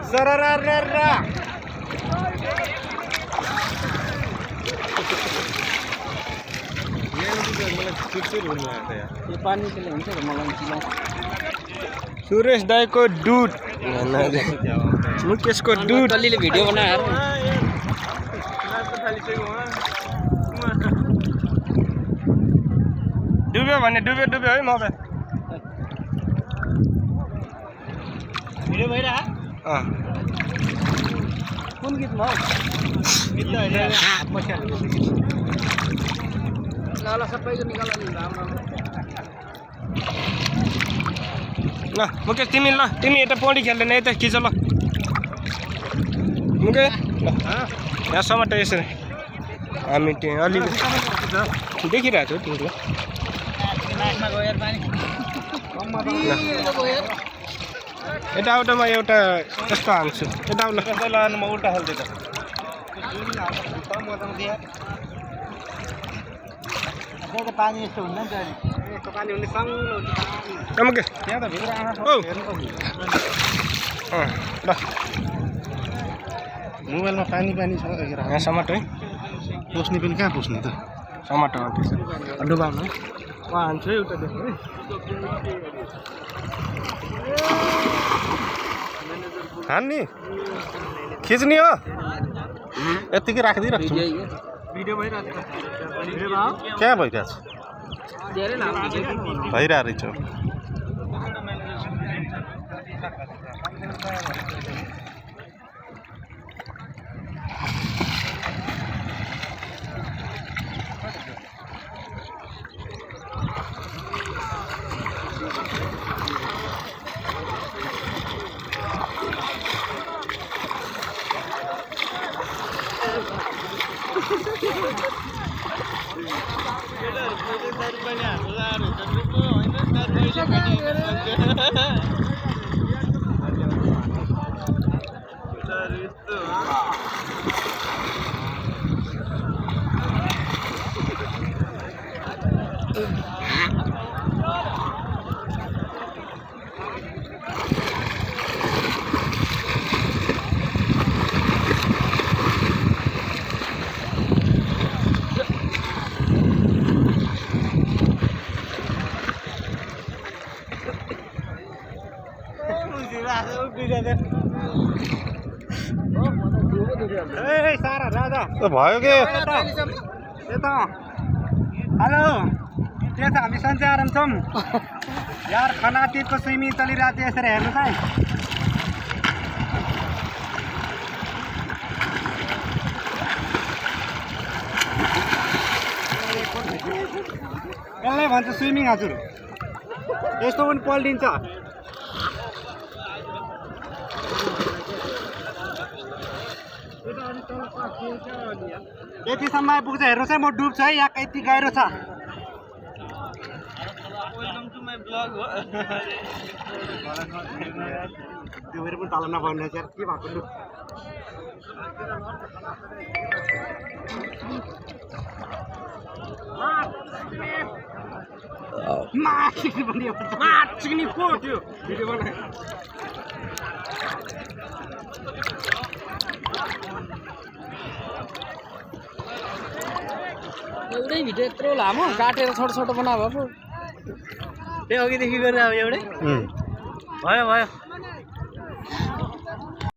सररररर यो पानी के लिए हुन्छ र मलाई चिलाउ सुरेश दाईको दुध मुकेशको दुध टल्लीले भिडियो बनाएर डुब्यो भने डुब्यो डुब्यो है मोबाइल भिडियो भइरहा कुन गीतमा हौ गीत त हैन ल सबैको निकाल नि राम्रो ल मुकेश तिमी ल तिमी यता पौडी खेल्दैन यता खिच ल मुकेश ल यहाँसम्म त यसरी हामी त्यहाँ अलिकति देखिरहेको छु तिमीलाई यताउतामा एउटा यस्तो हान्छु यताउता लगाउनु म उल्टा हाल्दै त पानी यस्तो हुन्न नि त यस्तो पानी हुने सङ्लो मुकेश त्यहाँ त भित्र आमा औ ल मोबाइलमा पानी पानी छ यहाँ समाटो है पोस्ने पनि कहाँ पोस्ने त समाटो डुबाउनु है उहाँ हान्छु है उता देख्नु है हान्ने खिच्ने हो यत्तिकै राखिदिइराख्छु भिडियो भइरहेको कहाँ भइरहेछ धेरै लामो भइरहेको रहेछ भयो के हेलो के छ हामी सन्चै आराम छौँ यार खनातीरको स्विमिङ चलिरहेको थियो यसरी हेर्नुहोस् है यसलाई भन्छ स्विमिङ हजुर यस्तो पनि पल्टिन्छ यतिसम्म आइपुग्छ हेर्नुहोस् है म डुब्छु है यहाँ यति गहिरो छ त्यो भएर पनि तल नपर्ने के भएको लु माछिक्ने पो त्यो भिडियो बनाए एउटै भिडियो यत्रो लामो काटेर छोटो छोटो बनाएको पो त्यही अघिदेखि गरेर अब एउटै भयो भयो